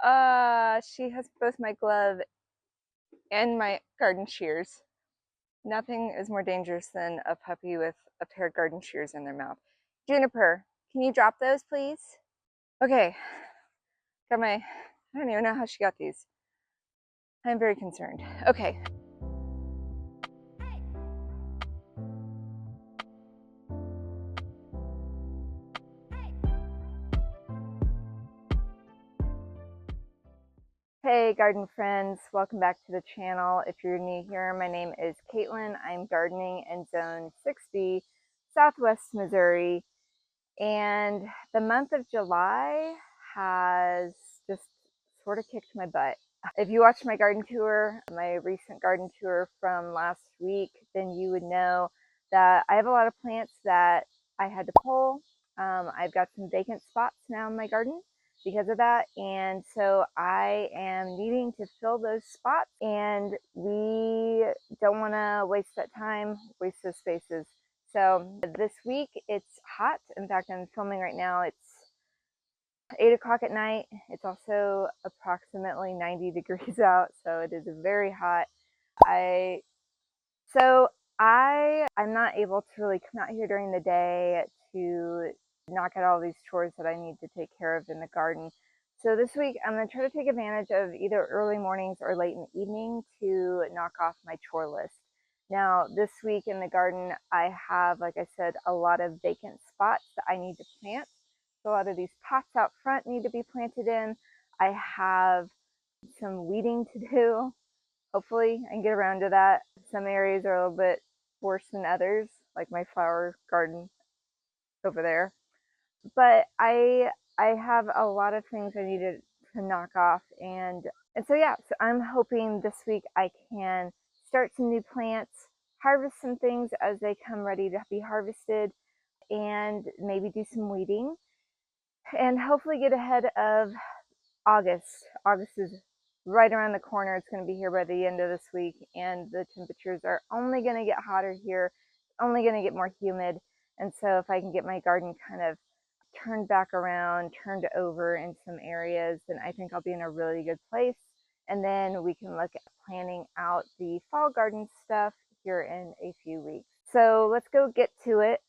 She has both my glove and my garden shears. Nothing is more dangerous than a puppy with a pair of garden shears in their mouth. Juniper, can you drop those, please? Okay, got my, I don't even know how she got these. I'm very concerned. Okay. Hey garden friends, welcome back to the channel. If you're new here, my name is Caitlin. I'm gardening in zone 6B, Southwest Missouri. And the month of July has just sort of kicked my butt. If you watched my garden tour, my recent garden tour from last week, then you would know that I have a lot of plants that I had to pull. I've got some vacant spots now in my garden because of that, and so I am needing to fill those spots, and we don't want to waste that time, waste those spaces. So this week it's hot. In fact, I'm filming right now. It's 8 o'clock at night. It's also approximately 90 degrees out, so it is very hot. I'm not able to really come out here during the day to knock out all these chores that I need to take care of in the garden. So this week I'm going to try to take advantage of either early mornings or late in the evening to knock off my chore list. Now this week in the garden I have, like I said, a lot of vacant spots that I need to plant. So a lot of these pots out front need to be planted in. I have some weeding to do. Hopefully I can get around to that. Some areas are a little bit worse than others, like my flower garden over there. But I have a lot of things I needed to knock off, and so yeah, so I'm hoping this week I can start some new plants, harvest some things as they come ready to be harvested, and maybe do some weeding, and hopefully get ahead of August. August is right around the corner. It's going to be here by the end of this week, and the temperatures are only going to get hotter here, only going to get more humid. And so if I can get my garden kind of turned back around, turned over in some areas, then I think I'll be in a really good place. And then we can look at planning out the fall garden stuff here in a few weeks. So let's go get to it.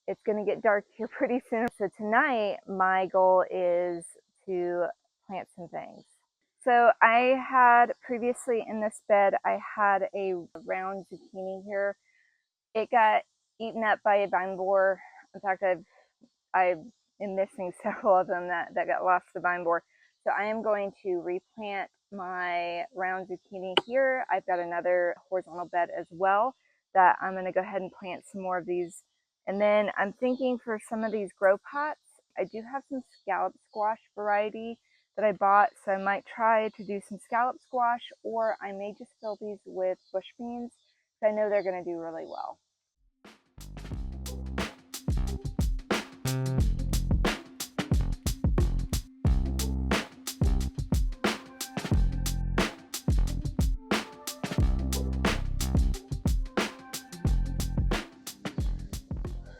It's going to get dark here pretty soon. So tonight, my goal is to plant some things. So I had previously in this bed, I had a round zucchini here. It got eaten up by a vine borer. In fact, I am missing several of them that got lost to the vine borer. So I am going to replant my round zucchini here. I've got another horizontal bed as well that I'm going to go ahead and plant some more of these. And then I'm thinking for some of these grow pots, I do have some scallop squash variety that I bought, so I might try to do some scallop squash, or I may just fill these with bush beans, because I know they're going to do really well.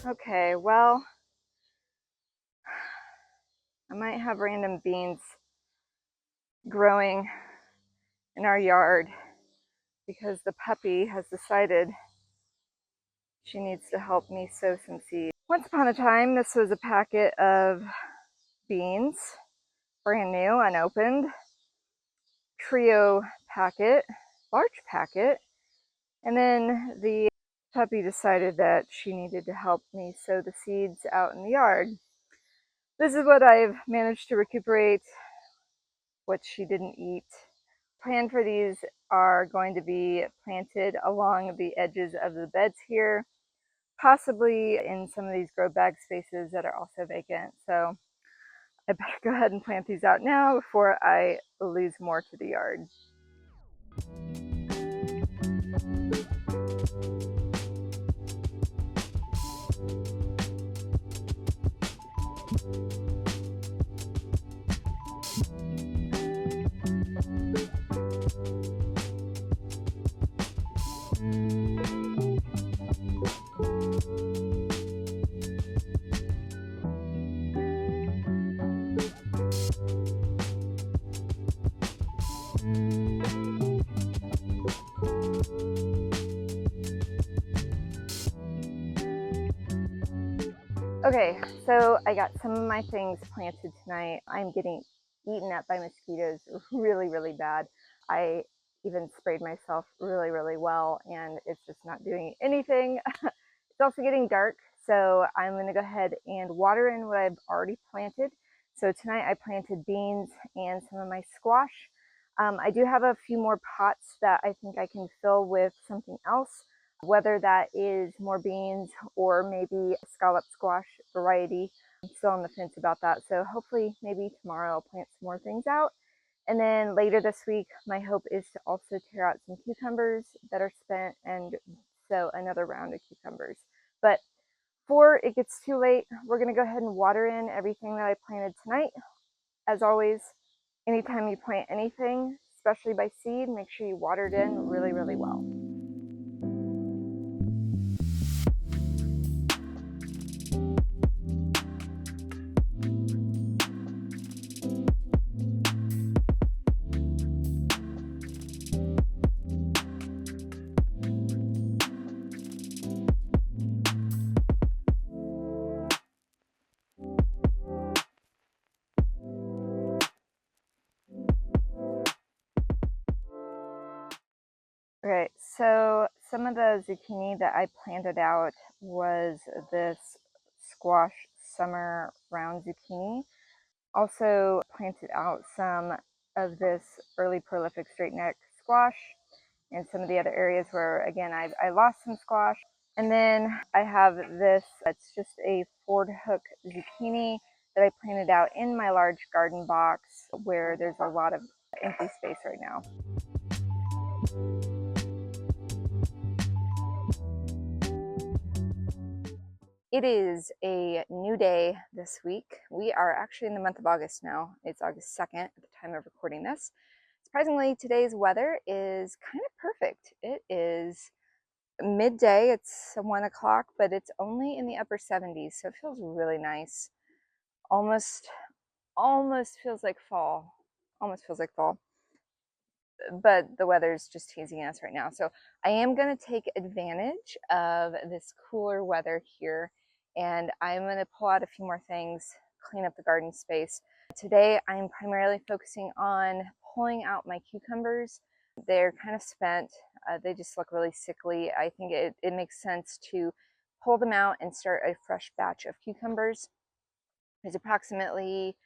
Okay, well, I might have random beans growing in our yard because the puppy has decided she needs to help me sow some seeds. Once upon a time, this was a packet of beans, brand new, unopened, trio packet, large packet, and then the puppy decided that she needed to help me sow the seeds out in the yard. This is what I've managed to recuperate, what she didn't eat. Plan for these are going to be planted along the edges of the beds here, possibly in some of these grow bag spaces that are also vacant. So I better go ahead and plant these out now before I lose more to the yard. Okay, so I got some of my things planted tonight. I'm getting eaten up by mosquitoes really, really bad. I even sprayed myself really, really well, and it's just not doing anything. It's also getting dark, so I'm going to go ahead and water in what I've already planted. So tonight I planted beans and some of my squash. I do have a few more pots that I think I can fill with something else, whether that is more beans or maybe a scallop squash variety. I'm still on the fence about that. So hopefully maybe tomorrow I'll plant some more things out. And then later this week, my hope is to also tear out some cucumbers that are spent and sow another round of cucumbers. But before it gets too late, we're going to go ahead and water in everything that I planted tonight. As always, anytime you plant anything, especially by seed, make sure you water it in really, really well. Okay, so some of the zucchini that I planted out was this squash summer round zucchini. Also planted out some of this early prolific straight neck squash and some of the other areas where, again, I lost some squash. And then I have this, it's just a Ford hook zucchini that I planted out in my large garden box where there's a lot of empty space right now. It is a new day this week. We are actually in the month of August now. It's August 2nd at the time of recording this. Surprisingly, today's weather is kind of perfect. It is midday, it's 1 o'clock, but it's only in the upper 70s, so it feels really nice. Almost feels like fall. Almost feels like fall. But the weather's just teasing us right now. So I am going to take advantage of this cooler weather here, and I'm going to pull out a few more things, clean up the garden space. Today I'm primarily focusing on pulling out my cucumbers. They're kind of spent. They just look really sickly. I think it makes sense to pull them out and start a fresh batch of cucumbers. There's approximately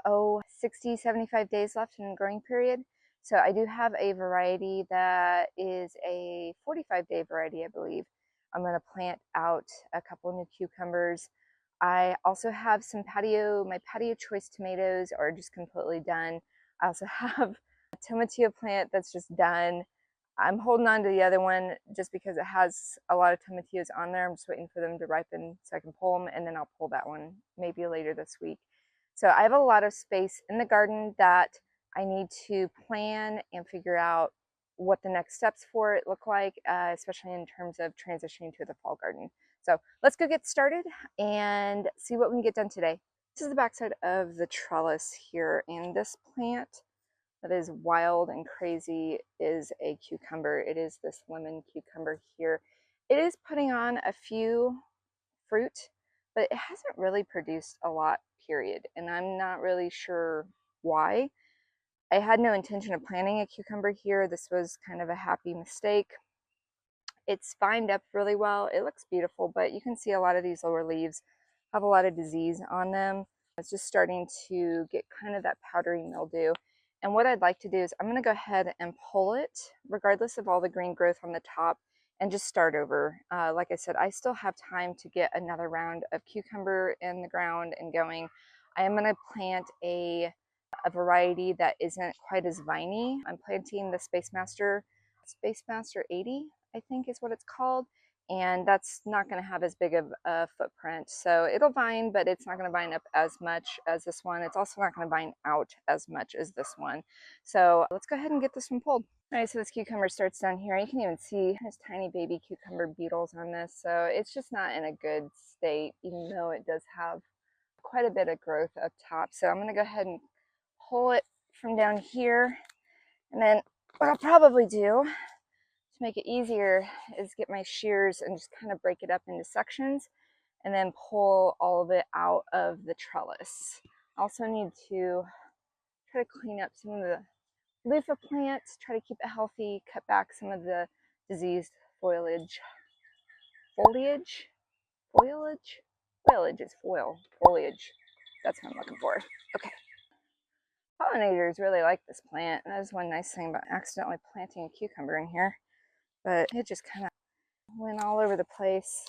60, 75 days left in the growing period. So I do have a variety that is a 45-day variety, I believe. I'm going to plant out a couple new cucumbers. I also have some my patio choice tomatoes are just completely done. I also have a tomatillo plant that's just done. I'm holding on to the other one just because it has a lot of tomatillos on there. I'm just waiting for them to ripen so I can pull them, and then I'll pull that one maybe later this week. So I have a lot of space in the garden that I need to plan and figure out what the next steps for it look like, especially in terms of transitioning to the fall garden. So let's go get started and see what we can get done today. This is the backside of the trellis here, and this plant that is wild and crazy is a cucumber. It is this lemon cucumber here. It is putting on a few fruit, but it hasn't really produced a lot, period. And I'm not really sure why. I had no intention of planting a cucumber here. This was kind of a happy mistake. It's vined up really well. It looks beautiful, but you can see a lot of these lower leaves have a lot of disease on them. It's just starting to get kind of that powdery mildew. And what I'd like to do is I'm going to go ahead and pull it, regardless of all the green growth on the top, and just start over. Like I said, I still have time to get another round of cucumber in the ground and going. I am going to plant a variety that isn't quite as viney. I'm planting the Space Master 80, I think is what it's called. And that's not going to have as big of a footprint. So it'll vine, but it's not going to vine up as much as this one. It's also not going to vine out as much as this one. So let's go ahead and get this one pulled. All right, so this cucumber starts down here. You can even see there's tiny baby cucumber beetles on this. So it's just not in a good state, even though it does have quite a bit of growth up top. So I'm going to go ahead and pull it from down here. And then what I'll probably do to make it easier is get my shears and just kind of break it up into sections and then pull all of it out of the trellis. I also need to try to clean up some of the loofah plants, try to keep it healthy, cut back some of the diseased foliage. Foliage? Foliage? Foliage is foil. Foliage. That's what I'm looking for. Okay. Pollinators really like this plant. That is one nice thing about accidentally planting a cucumber in here. But it just kind of went all over the place.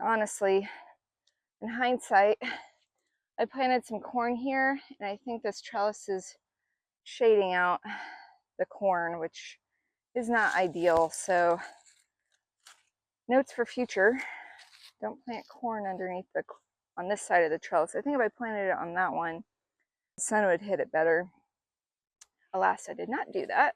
Honestly, in hindsight, I planted some corn here, and I think this trellis is shading out the corn, which is not ideal. So notes for future: don't plant corn underneath on this side of the trellis. I think if I planted it on that one, the sun would hit it better. Alas, I did not do that.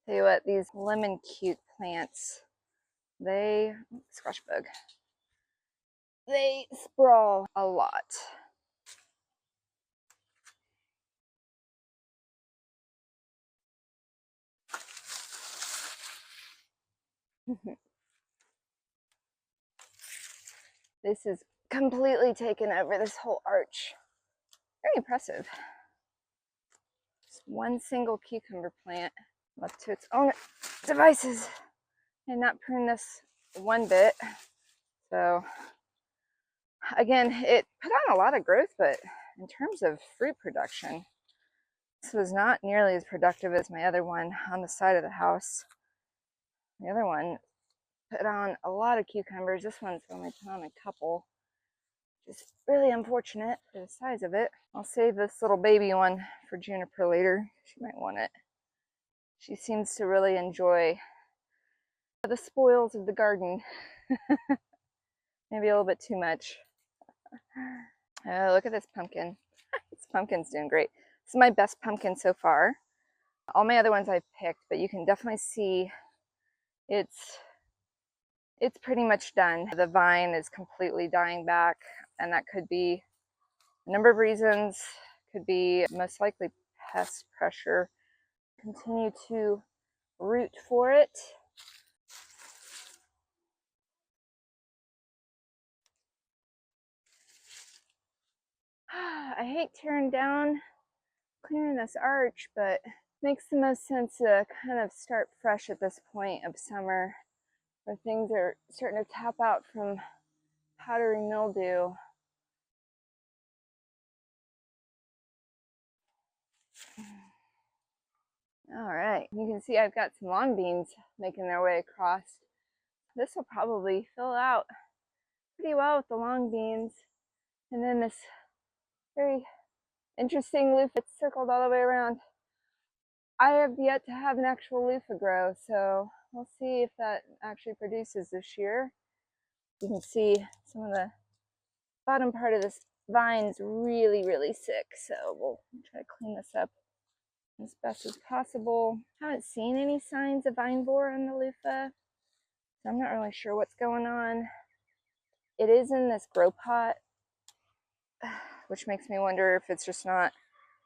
Tell you what, these lemon cute plants, squash bug, they sprawl a lot. This is completely taken over this whole arch. Very impressive. Just one single cucumber plant left to its own devices, and not prune this one bit. So again, it put on a lot of growth, but in terms of fruit production, this was not nearly as productive as my other one on the side of the house. The other one put on a lot of cucumbers. This one's only put on a couple. Just really unfortunate for the size of it. I'll save this little baby one for Juniper later. She might want it. She seems to really enjoy the spoils of the garden. Maybe a little bit too much. Look at this pumpkin. This pumpkin's doing great. This is my best pumpkin so far. All my other ones I've picked, but you can definitely see it's pretty much done. The vine is completely dying back, and that could be a number of reasons. Could be most likely pest pressure. Continue to root for it. I hate tearing down, clearing this arch, but it makes the most sense to kind of start fresh at this point of summer, where things are starting to tap out from powdery mildew. All right, you can see I've got some long beans making their way across. This will probably fill out pretty well with the long beans. And then this very interesting loofah that's circled all the way around. I have yet to have an actual loofah grow, so we'll see if that actually produces this year. You can see some of the bottom part of this vine's really, really sick, so we'll try to clean this up as best as possible. Haven't seen any signs of vine borer on the loofah, so I'm not really sure what's going on. It is in this grow pot, which makes me wonder if it's just not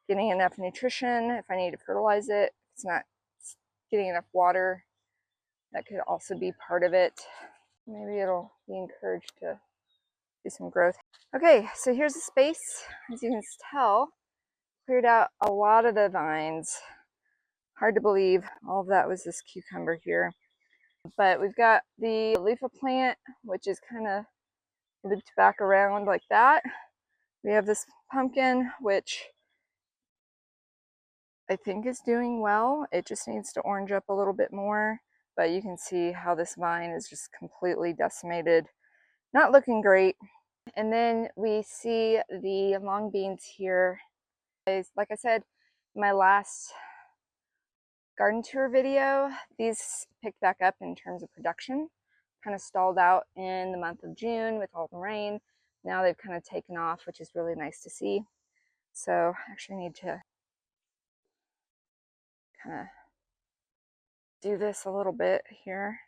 getting enough nutrition, if I need to fertilize it, if it's not getting enough water. That could also be part of it. Maybe it'll be encouraged to do some growth. Okay, so here's the space. As you can tell, cleared out a lot of the vines. Hard to believe all of that was this cucumber here. But we've got the loofah plant, which is kind of looped back around like that. We have this pumpkin, which I think is doing well. It just needs to orange up a little bit more, but you can see how this vine is just completely decimated. Not looking great. And then we see the long beans here. Like I said, my last garden tour video, these picked back up in terms of production. Kind of stalled out in the month of June with all the rain. Now they've kind of taken off, which is really nice to see. So I actually need to kind of do this a little bit here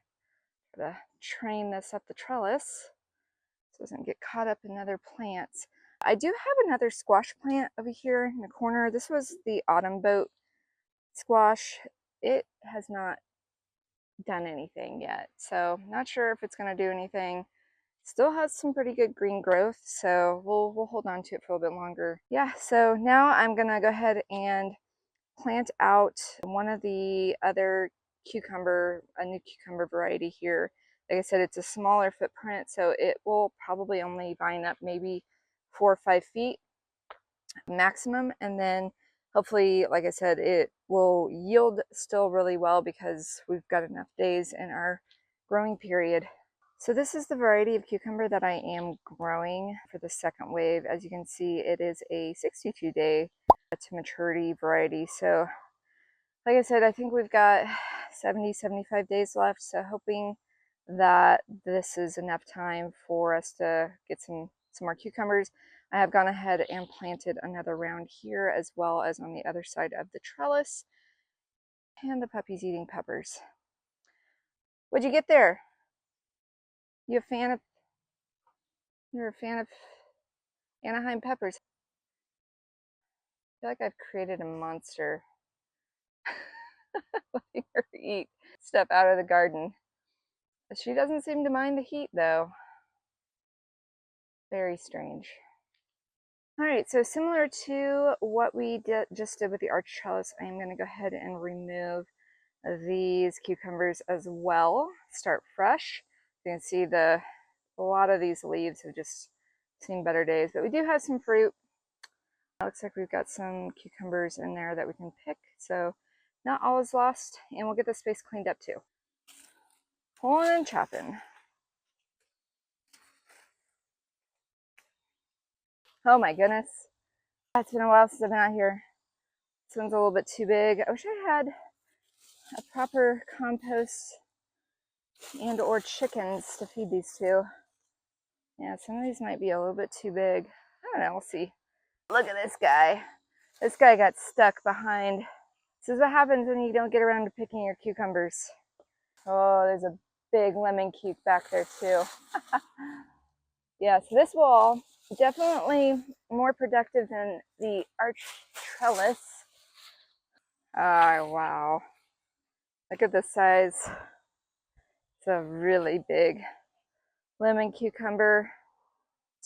to train this up the trellis so it doesn't get caught up in other plants. I do have another squash plant over here in the corner. This was the autumn boat squash. It has not done anything yet, so not sure if it's going to do anything. Still has some pretty good green growth, so we'll hold on to it for a little bit longer. Yeah, so now I'm going to go ahead and plant out one of the other cucumber, a new cucumber variety here. Like I said, it's a smaller footprint, so it will probably only vine up maybe 4 or 5 feet maximum, and then hopefully, like I said, it will yield still really well because we've got enough days in our growing period. So this is the variety of cucumber that I am growing for the second wave. As you can see, it is a 62-day to maturity variety. So like I said, I think we've got 70-75 days left, so hoping that this is enough time for us to get some more cucumbers. I have gone ahead and planted another round here as well as on the other side of the trellis. And the puppy's eating peppers. What'd you get there? You're a fan of Anaheim peppers? I feel like I've created a monster letting her eat stuff out of the garden. She doesn't seem to mind the heat though. Very strange. All right, so similar to what we just did with the arch trellis, I'm going to go ahead and remove these cucumbers as well. Start fresh. You can see a lot of these leaves have just seen better days, but we do have some fruit. It looks like we've got some cucumbers in there that we can pick, so not all is lost, and we'll get the space cleaned up too. Pulling and chopping. Oh my goodness. It's been a while since I've been out here. This one's a little bit too big. I wish I had a proper compost and or chickens to feed these to. Yeah, some of these might be a little bit too big. I don't know, we'll see. Look at this guy. This guy got stuck behind. This is what happens when you don't get around to picking your cucumbers. Oh, there's a big lemon cuke back there too. Yeah, so this wall, definitely more productive than the arch trellis. Oh, wow. Look at the size. It's a really big lemon cucumber.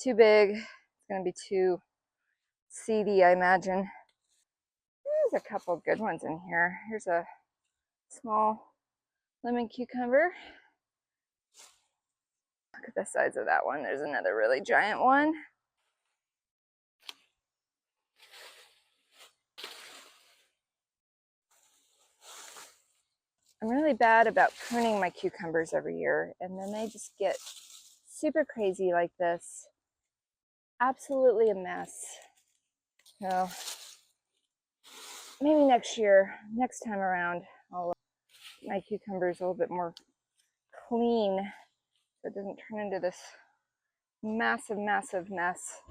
Too big. It's going to be too seedy, I imagine. There's a couple good ones in here. Here's a small lemon cucumber. Look at the size of that one. There's another really giant one. I'm really bad about pruning my cucumbers every year, and then they just get super crazy like this. Absolutely a mess. So maybe next year, next time around, I'll my cucumbers a little bit more clean so it doesn't turn into this massive mess.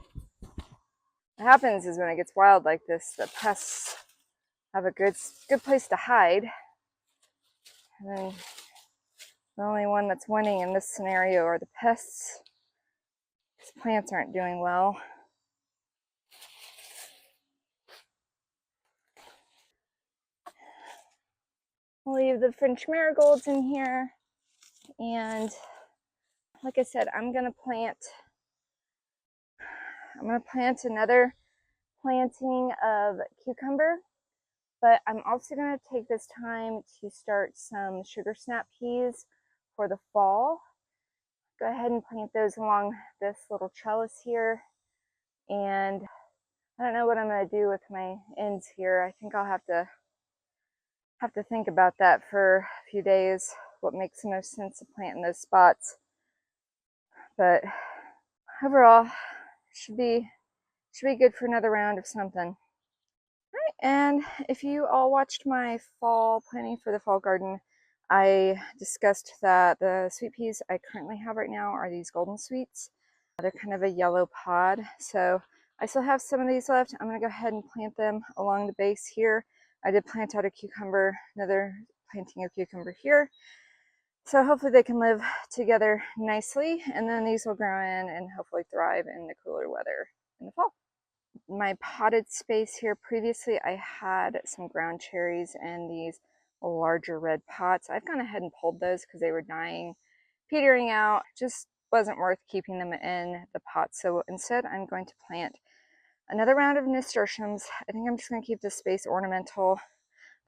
What happens is when it gets wild like this, the pests have a good place to hide. And then the only one that's winning in this scenario are the pests. These plants aren't doing well. I'll leave the French marigolds in here. And like I said, I'm gonna plant another planting of cucumber, but I'm also gonna take this time to start some sugar snap peas for the fall. Go ahead and plant those along this little trellis here. And I don't know what I'm gonna do with my ends here. I think I'll have to think about that for a few days, what makes the most sense to plant in those spots. But overall, should be good for another round of something. All right, and if you all watched my fall planning for the fall garden, I discussed that the sweet peas I currently have right now are these golden sweets. They're kind of a yellow pod, so I still have some of these left. I'm going to go ahead and plant them along the base here. I did plant out a cucumber, another planting of cucumber here. So hopefully they can live together nicely, and then these will grow in and hopefully thrive in the cooler weather in the fall. My potted space here, previously I had some ground cherries in these larger red pots. I've gone ahead and pulled those because they were dying, petering out, just wasn't worth keeping them in the pot. So instead I'm going to plant another round of nasturtiums. I think I'm just going to keep this space ornamental.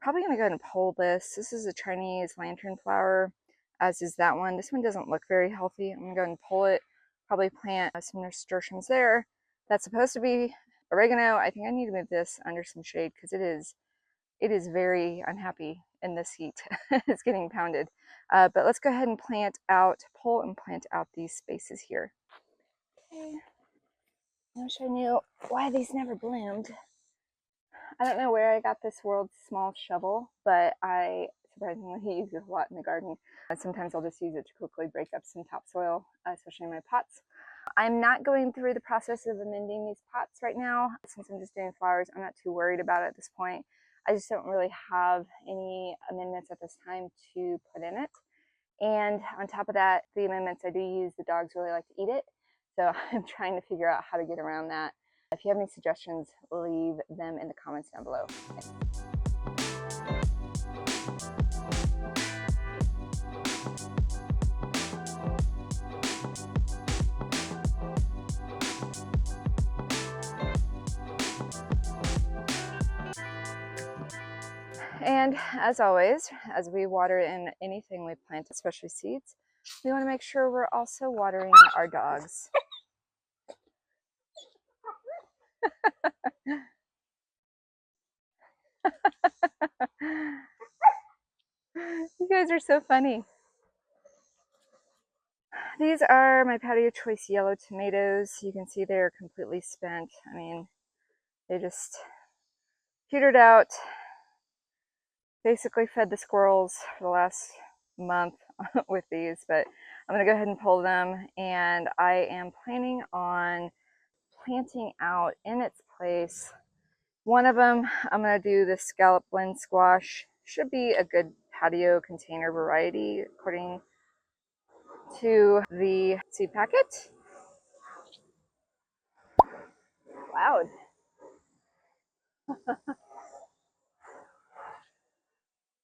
Probably going to go ahead and pull this. This is a Chinese lantern flower, as is that one. This one doesn't look very healthy. I'm going to go ahead and pull it, probably plant some nasturtiums there. That's supposed to be oregano. I think I need to move this under some shade because it is very unhappy in this heat. It's getting pounded. But let's go ahead and pull and plant out these spaces here. Okay. I wish I knew why these never bloomed. I don't know where I got this world's smallest shovel, but I surprisingly use it a lot in the garden. Sometimes I'll just use it to quickly break up some topsoil, especially in my pots. I'm not going through the process of amending these pots right now. Since I'm just doing flowers, I'm not too worried about it at this point. I just don't really have any amendments at this time to put in it. And on top of that, the amendments I do use, the dogs really like to eat it. So I'm trying to figure out how to get around that. If you have any suggestions, leave them in the comments down below. Thanks. And as always, as we water in anything we plant, especially seeds, we want to make sure we're also watering our dogs. You guys are so funny. These are my patio choice yellow tomatoes. You can see they're completely spent. I mean, they just petered out. Basically fed the squirrels for the last month with these, but I'm gonna go ahead and pull them, and I am planning on planting out in its place. One of them, I'm gonna do the scallop blend squash. Should be a good patio container variety according to the seed packet. Loud.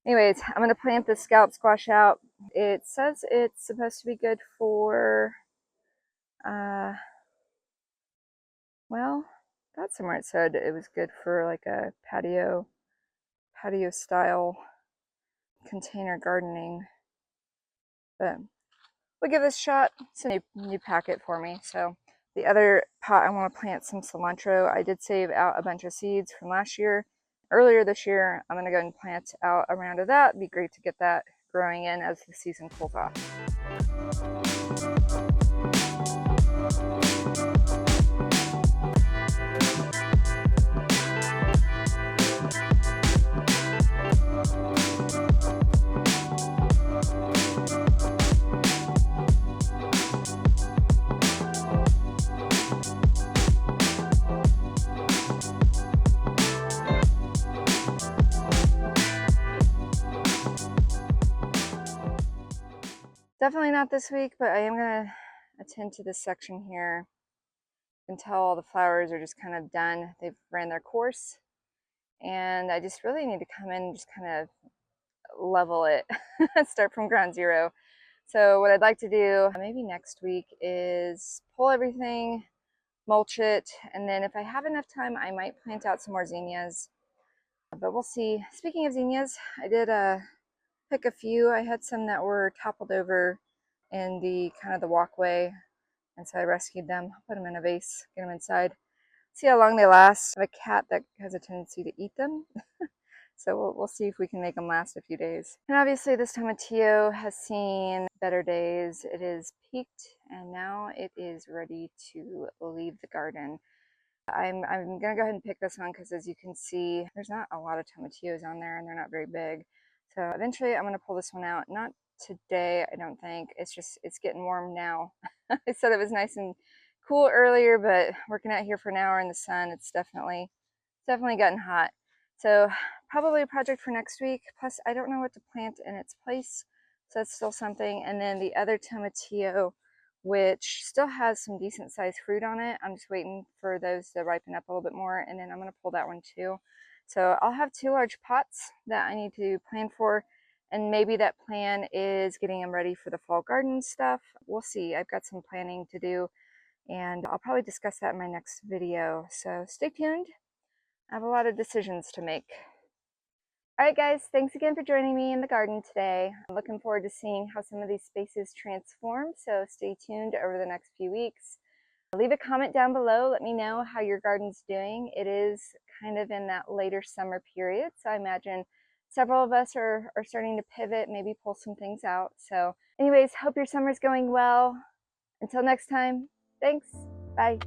Anyways, I'm gonna plant the scallop squash out. It says it's supposed to be good for, well, that's somewhere it said it was good for like a patio style container gardening. But we'll give this a shot. It's a new packet for me. So the other pot, I want to plant some cilantro. I did save out a bunch of seeds from last year. Earlier this year, I'm going to go and plant out a round of that. It'd be great to get that growing in as the season cools off. Definitely not this week, but I am going to attend to this section here until all the flowers are just kind of done. They've ran their course, and I just really need to come in and just kind of level it, start from ground zero. So what I'd like to do maybe next week is pull everything, mulch it, and then if I have enough time, I might plant out some more zinnias, but we'll see. Speaking of zinnias, I did pick a few. I had some that were toppled over in the kind of the walkway, and so I rescued them, put them in a vase, get them inside, see how long they last. I have a cat that has a tendency to eat them. So we'll see if we can make them last a few days. And obviously this tomatillo has seen better days. It is peaked, and now it is ready to leave the garden. I'm gonna go ahead and pick this one because, as you can see, there's not a lot of tomatillos on there and they're not very big. So eventually I'm gonna pull this one out. Not today, I don't think. It's getting warm now. I said it was nice and cool earlier, but working out here for an hour in the sun, it's definitely gotten hot. So probably a project for next week. Plus, I don't know what to plant in its place, so that's still something. And then the other tomatillo which still has some decent sized fruit on it. I'm just waiting for those to ripen up a little bit more, and then I'm going to pull that one too. So I'll have 2 large pots that I need to plan for, and maybe that plan is getting them ready for the fall garden stuff. We'll see. I've got some planning to do, and I'll probably discuss that in my next video. So stay tuned. I have a lot of decisions to make. Alright guys, thanks again for joining me in the garden today. I'm looking forward to seeing how some of these spaces transform, so stay tuned over the next few weeks. Leave a comment down below, let me know how your garden's doing. It is kind of in that later summer period, so I imagine several of us are starting to pivot, maybe pull some things out. So anyways, hope your summer's going well. Until next time, thanks, bye.